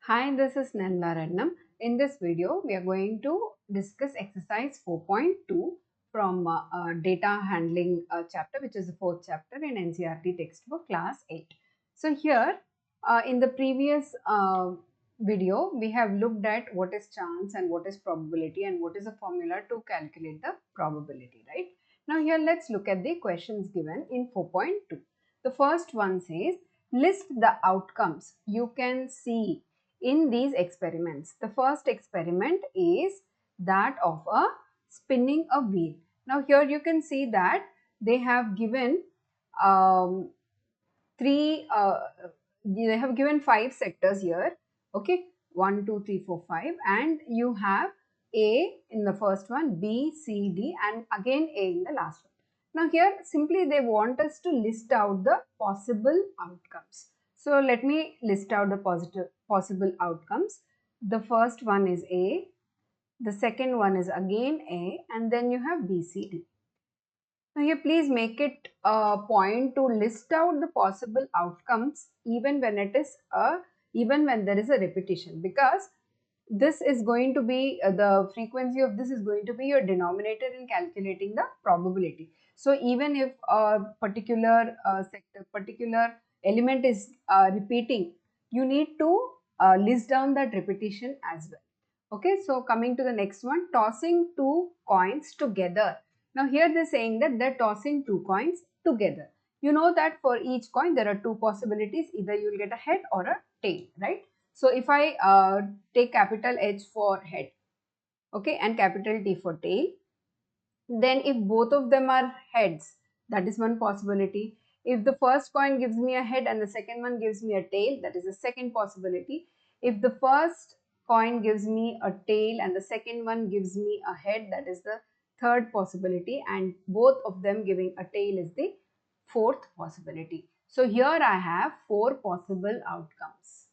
Hi, this is Nandaranam. In this video, we are going to discuss exercise 4.2 from data handling chapter, which is the fourth chapter in NCERT textbook class 8. So here, in the previous video, we have looked at what is chance and what is probability and what is a formula to calculate the probability, right? Now here, let's look at the questions given in 4.2. The first one says, list the outcomes you can see in these experiments. The first experiment is that of a spinning a wheel. Now here you can see that they have given they have given 5 sectors here. Okay, 1, 2, 3, 4, 5, and you have A in the first one, B, C, D, and again A in the last one. Now here simply they want us to list out the possible outcomes. So let me list out the possible outcomes. The first one is A, the second one is again A, and then you have B, C, D. Now here please make it a point to list out the possible outcomes even when there is a repetition, because this is going to be the frequency of this is going to be your denominator in calculating the probability. So even if a particular particular element is repeating, you need to list down that repetition as well. Okay, so coming to the next one, tossing two coins together. Now here they're saying that they're tossing two coins together. You know that for each coin there are two possibilities, either you will get a head or a tail, right? So if I take capital H for head, okay, and capital T for tail, then if both of them are heads, that is one possibility. If the first coin gives me a head and the second one gives me a tail, that is the second possibility. If the first coin gives me a tail and the second one gives me a head, that is the third possibility, and both of them giving a tail is the fourth possibility. So here I have 4 possible outcomes.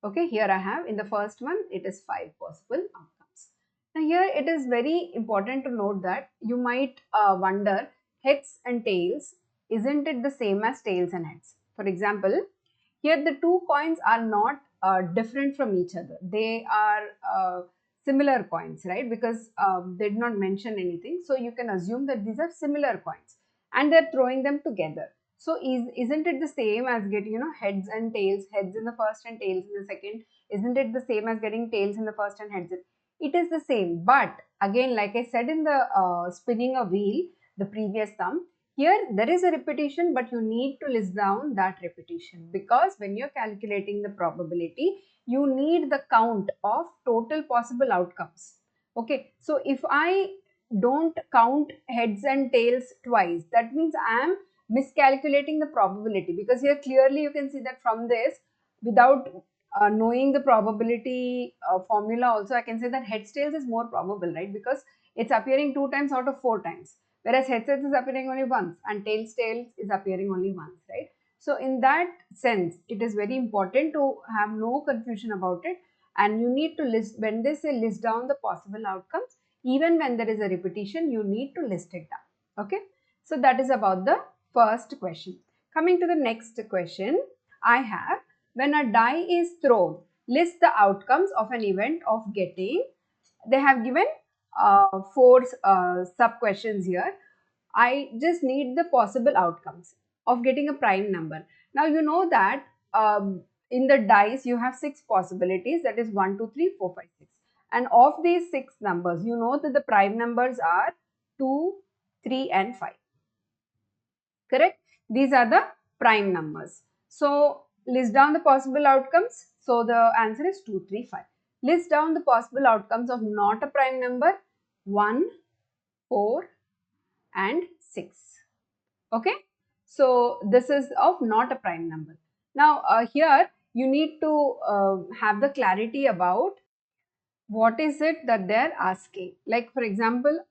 Okay, here I have in the first one, it is 5 possible outcomes. Now here it is very important to note that you might wonder, heads and tails, isn't it the same as tails and heads? For example, here the two coins are not different from each other. They are similar coins, right? Because they did not mention anything. So you can assume that these are similar coins and they're throwing them together. So isn't it the same as getting, heads and tails, heads in the first and tails in the second? Isn't it the same as getting tails in the first and heads? It is the same. But again, like I said in the spinning a wheel, the previous sum, here there is a repetition, but you need to list down that repetition, because when you're calculating the probability, you need the count of total possible outcomes. Okay, so if I don't count heads and tails twice, that means I am miscalculating the probability, because here clearly you can see that from this, without knowing the probability formula also, I can say that heads tails is more probable, right? Because it's appearing 2 times out of 4 times, whereas heads is appearing only once and tails is appearing only once, right? So in that sense, it is very important to have no confusion about it, and you need to list, when they say list down the possible outcomes, even when there is a repetition, you need to list it down. Okay, so that is about the first question. Coming to the next question, I have, when a die is thrown, list the outcomes of an event of getting. They have given 4 sub questions here. I just need the possible outcomes of getting a prime number. Now you know that in the dice you have 6 possibilities, that is 1, 2, 3, 4, 5, 6. And of these 6 numbers, you know that the prime numbers are 2, 3 and 5. Correct? These are the prime numbers. So list down the possible outcomes. So the answer is 2, 3, 5. List down the possible outcomes of not a prime number, 1, 4 and 6. Okay, so this is of not a prime number. Now here you need to have the clarity about what is it that they are asking. Like for example,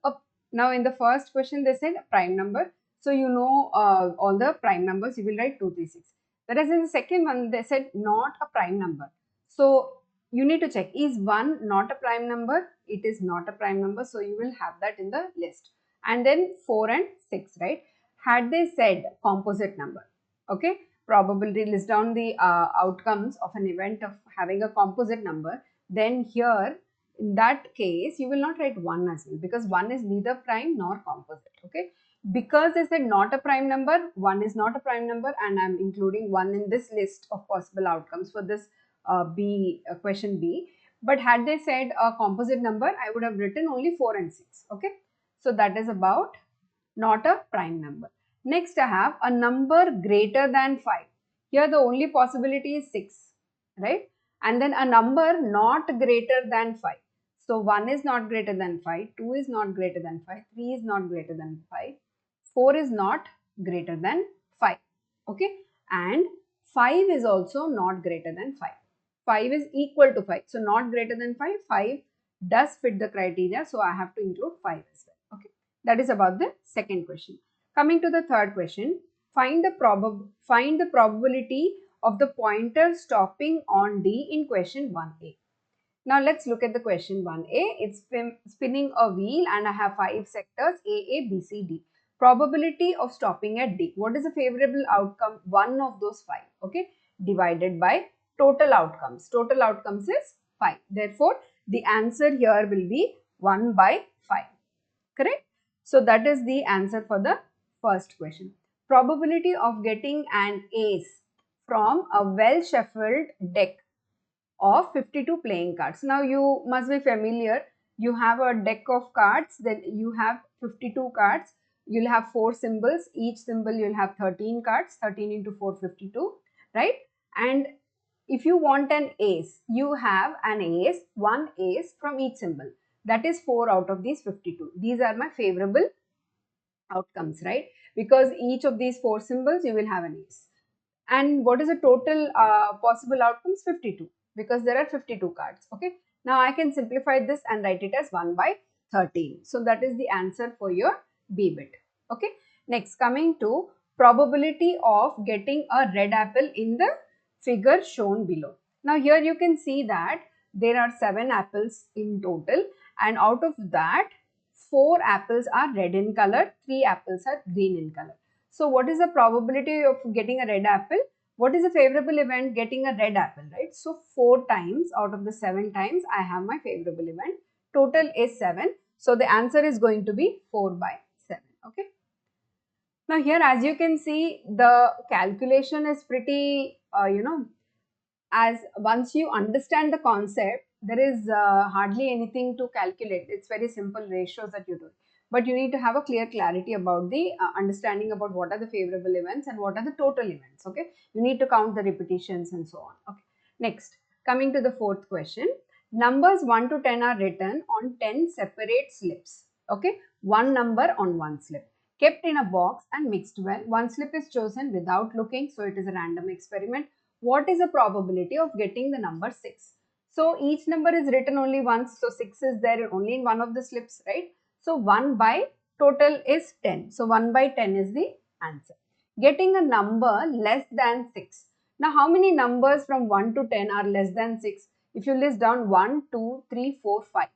now in the first question they said a prime number, so you know all the prime numbers, you will write 2, 3, 6. Whereas in the second one they said not a prime number, so you need to check, is 1 not a prime number? It is not a prime number, so you will have that in the list. And then 4 and 6, right? Had they said composite number, okay, probability, list down the outcomes of an event of having a composite number, then here in that case you will not write 1 as well, because 1 is neither prime nor composite. Okay, because they said not a prime number, 1 is not a prime number, and I'm including 1 in this list of possible outcomes for this question B. But had they said a composite number, I would have written only 4 and 6. Okay, so that is about not a prime number. Next, I have a number greater than 5. Here the only possibility is 6, right? And then a number not greater than 5. So 1 is not greater than 5, 2 is not greater than 5, 3 is not greater than 5, 4 is not greater than 5. Okay, and 5 is also not greater than 5. 5 is equal to 5. So not greater than 5, 5 does fit the criteria. So I have to include 5 as well. Okay, that is about the second question. Coming to the third question, find the probability of the pointer stopping on D in question 1A. Now let's look at the question 1A. It's spinning a wheel and I have 5 sectors A, B, C, D. Probability of stopping at D. What is the favorable outcome? One of those 5. Okay, divided by total outcomes. Total outcomes is 5. Therefore, the answer here will be 1 by 5. Correct? So that is the answer for the first question. Probability of getting an ace from a well shuffled deck of 52 playing cards. Now you must be familiar. You have a deck of cards, then you have 52 cards. You'll have 4 symbols. Each symbol you'll have 13 cards. 13 into 4, 52, right? And if you want an ace, you have an ace, one ace from each symbol. That is 4 out of these 52. These are my favorable outcomes, right? Because each of these 4 symbols you will have an ace. And what is the total possible outcomes? 52, because there are 52 cards. Okay, now I can simplify this and write it as 1 by 13. So that is the answer for your B bit. Okay, next, coming to probability of getting a red apple in the figure shown below. Now here you can see that there are 7 apples in total, and out of that 4 apples are red in color, 3 apples are green in color. So what is the probability of getting a red apple? What is a favorable event? Getting a red apple, right? So 4 times out of the 7 times I have my favorable event. Total is 7. So the answer is going to be 4 by 7. Okay. Now here, as you can see, the calculation is pretty, as once you understand the concept, there is hardly anything to calculate. It's very simple ratios that you do. But you need to have a clear clarity about the understanding about what are the favorable events and what are the total events. Okay, you need to count the repetitions and so on. Okay, next, coming to the fourth question, numbers 1 to 10 are written on 10 separate slips. Okay, one number on one slip, kept in a box and mixed well. One slip is chosen without looking, so it is a random experiment. What is the probability of getting the number 6? So each number is written only once, so 6 is there only in one of the slips, right? So 1 by total is 10. So 1 by 10 is the answer. Getting a number less than 6. Now how many numbers from 1 to 10 are less than 6? If you list down 1, 2, 3, 4, 5.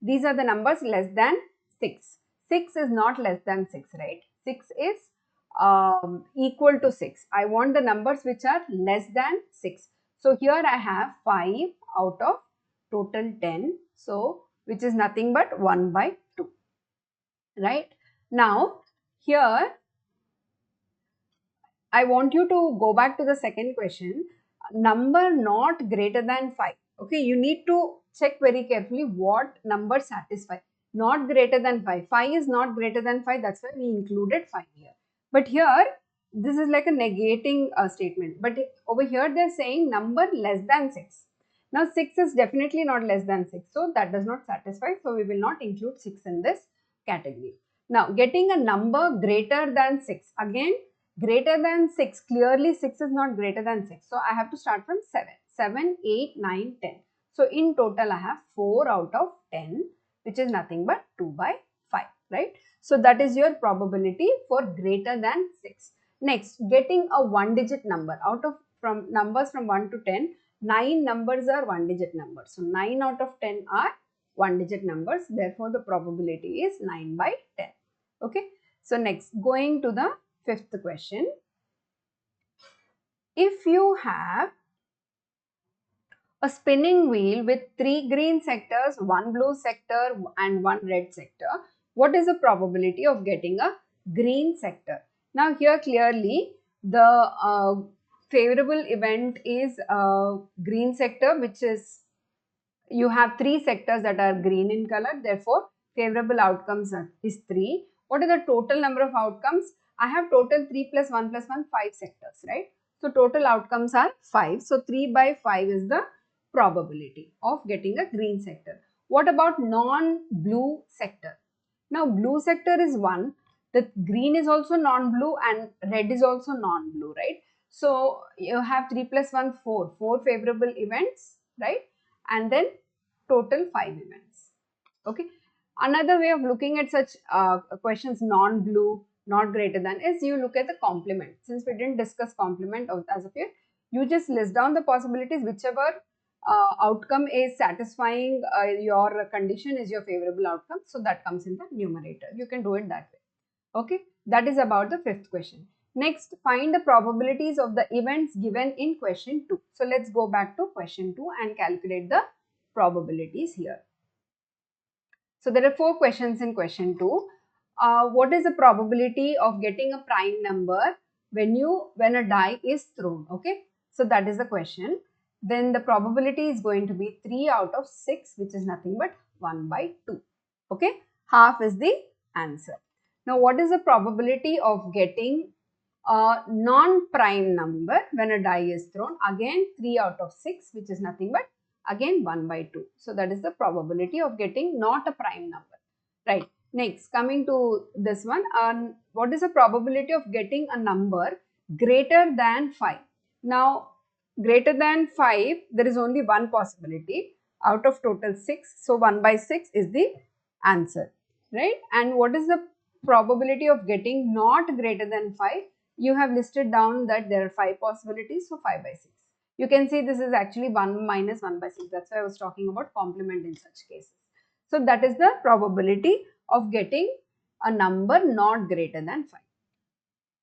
These are the numbers less than 6. 6 is not less than 6, right? 6 is equal to 6. I want the numbers which are less than 6. So here I have 5 out of total 10. So which is nothing but 1 by 2. Right? Now here I want you to go back to the second question. Number not greater than 5. Okay, you need to check very carefully what number satisfy. Not greater than 5. 5 is not greater than 5. That's why we included 5 here. But here, this is like a negating statement. But over here, they're saying number less than 6. Now, 6 is definitely not less than 6. So, that does not satisfy. So, we will not include 6 in this category. Now, getting a number greater than 6. Again, greater than 6. Clearly, 6 is not greater than 6. So, I have to start from 7. 7, 8, 9, 10. So, in total, I have 4 out of 10, which is nothing but 2 by 5, right? So, that is your probability for greater than 6. Next, getting a one-digit number. Out of from numbers from 1 to 10, 9 numbers are one-digit numbers. So, 9 out of 10 are one-digit numbers. Therefore, the probability is 9 by 10. Okay. So, next, going to the fifth question. if you have a spinning wheel with 3 green sectors, 1 blue sector and 1 red sector, what is the probability of getting a green sector? Now here clearly the favorable event is green sector, which is, you have 3 sectors that are green in color, therefore favorable outcomes is 3. What is the total number of outcomes? I have total 3 plus 1 plus 1, 5 sectors, right? So total outcomes are 5. So 3 by 5 is the probability of getting a green sector. What about non-blue sector? Now blue sector is 1, the green is also non-blue and red is also non-blue, right? So you have 3 plus 1, 4, 4 favorable events, right? And then total 5 events. Okay. Another way of looking at such questions, non-blue, not greater than, is you look at the complement. Since we didn't discuss complement as of yet, you just list down the possibilities, whichever outcome is satisfying your condition is your favorable outcome. So that comes in the numerator. You can do it that way. Okay. That is about the 5th question. Next, find the probabilities of the events given in question 2. So let's go back to question 2 and calculate the probabilities here. So there are 4 questions in question 2. What is the probability of getting a prime number when a die is thrown? Okay, so that is the question. Then the probability is going to be 3 out of 6, which is nothing but 1 by 2. Okay, half is the answer. Now, what is the probability of getting a non-prime number when a die is thrown? Again, 3 out of 6, which is nothing but again 1 by 2. So that is the probability of getting not a prime number, right? Next, coming to this one, what is the probability of getting a number greater than 5? Now, greater than 5, there is only one possibility out of total 6. So 1 by 6 is the answer, right? And what is the probability of getting not greater than 5? You have listed down that there are 5 possibilities, so 5 by 6. You can see this is actually 1 minus 1 by 6. That's why I was talking about complement in such cases. So that is the probability of getting a number not greater than 5.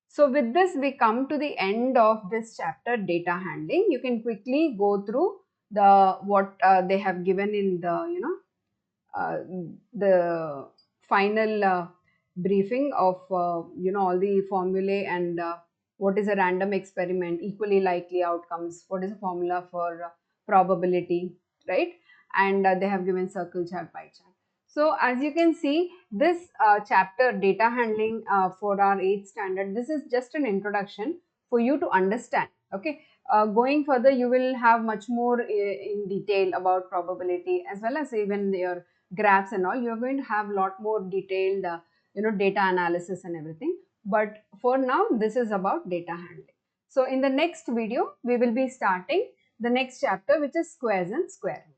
So with this, we come to the end of this chapter, data handling. You can quickly go through what they have given in the final briefing of all the formulae and what is a random experiment, equally likely outcomes, what is the formula for probability, right? And they have given circle chart, pie chart. So as you can see, this chapter, data handling for our 8th standard, this is just an introduction for you to understand. Okay, going further, you will have much more in detail about probability, as well as even your graphs and all. You are going to have a lot more detailed data analysis and everything, but for now this is about data handling. So in the next video we will be starting the next chapter, which is squares and square roots.